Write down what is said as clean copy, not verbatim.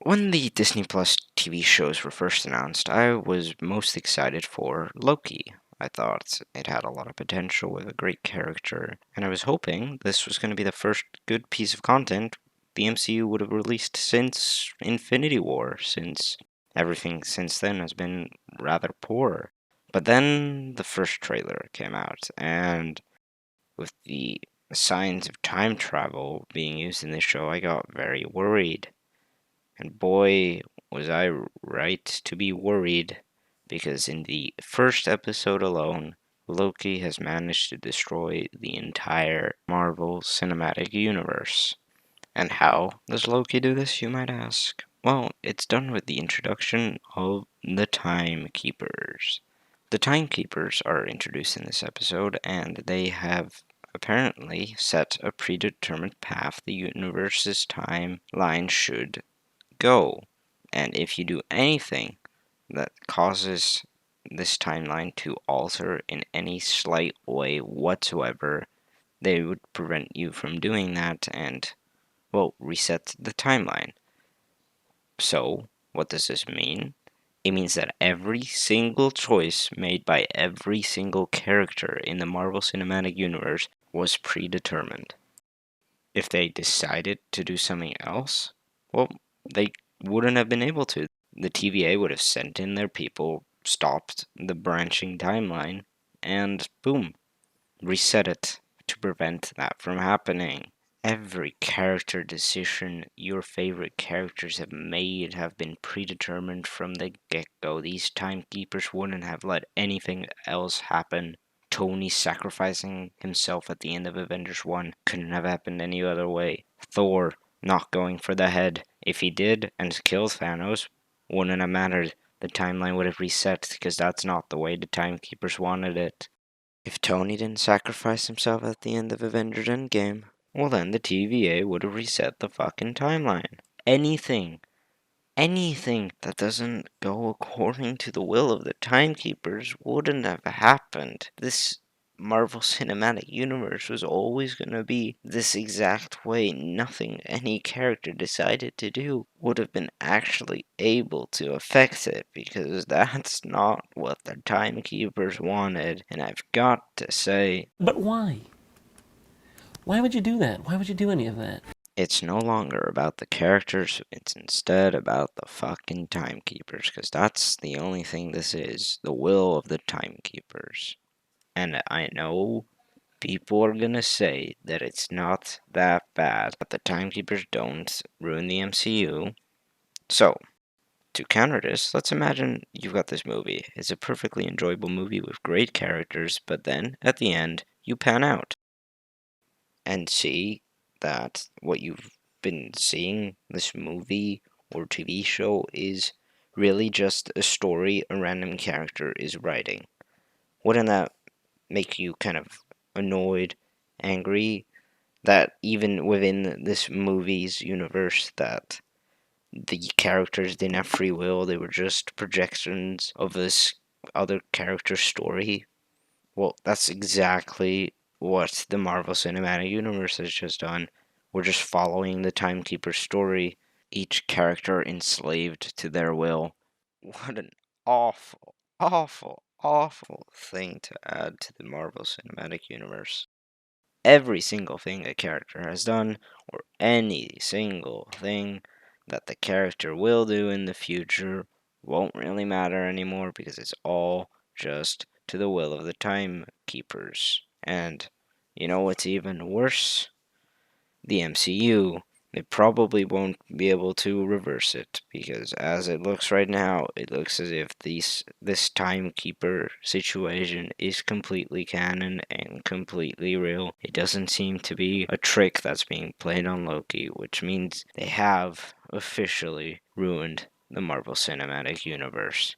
When the Disney Plus TV shows were first announced, I was most excited for Loki. I thought it had a lot of potential with a great character, and I was hoping this was going to be the first good piece of content the MCU would have released since Infinity War, since everything since then has been rather poor. But then the first trailer came out, and with the signs of time travel being used in this show, I got very worried. And boy, was I right to be worried, because in the first episode alone, Loki has managed to destroy the entire Marvel Cinematic Universe. And how does Loki do this, you might ask? Well, it's done with the introduction of the Timekeepers. The Timekeepers are introduced in this episode, and they have apparently set a predetermined path the universe's timeline should go. And if you do anything that causes this timeline to alter in any slight way whatsoever, they would prevent you from doing that and, well, reset the timeline. So, what does this mean? It means that every single choice made by every single character in the Marvel Cinematic Universe was predetermined. If they decided to do something else, well, they wouldn't have been able to. The TVA would have sent in their people, stopped the branching timeline, and boom, reset it to prevent that from happening. Every character decision your favorite characters have made have been predetermined from the get-go. These timekeepers wouldn't have let anything else happen. Tony sacrificing himself at the end of Avengers 1 couldn't have happened any other way. Thor not going for the head. If he did and killed Thanos, wouldn't have mattered. The timeline would have reset because that's not the way the timekeepers wanted it. If Tony didn't sacrifice himself at the end of Avengers Endgame, well then the TVA would have reset the fucking timeline. Anything that doesn't go according to the will of the timekeepers wouldn't have happened. This Marvel Cinematic Universe was always going to be this exact way. Nothing any character decided to do would have been actually able to affect it, because that's not what the timekeepers wanted. And I've got to say, But why? Why would you do that? Why would you do any of that? it's no longer about the characters, it's instead about the fucking timekeepers, because that's the only thing this is, the will of the timekeepers. And I know people are gonna say that it's not that bad, that the timekeepers don't ruin the MCU. So, to counter this, let's imagine you've got this movie. It's a perfectly enjoyable movie with great characters, but then, at the end, you pan out and see that what you've been seeing, this movie or TV show, is really just a story a random character is writing. Wouldn't that make you kind of annoyed, angry, that even within this movie's universe that the characters didn't have free will, they were just projections of this other character's story? Well, that's exactly what the Marvel Cinematic Universe has just done. We're just following the Timekeeper story, each character enslaved to their will. What an awful, awful, awful thing to add to the Marvel Cinematic Universe. Every single thing a character has done, or any single thing that the character will do in the future, won't really matter anymore, because it's all just to the will of the timekeepers. And you know what's even worse? The MCU. They probably won't be able to reverse it, because as it looks right now, it looks as if this timekeeper situation is completely canon and completely real. It doesn't seem to be a trick that's being played on Loki, which means they have officially ruined the Marvel Cinematic Universe.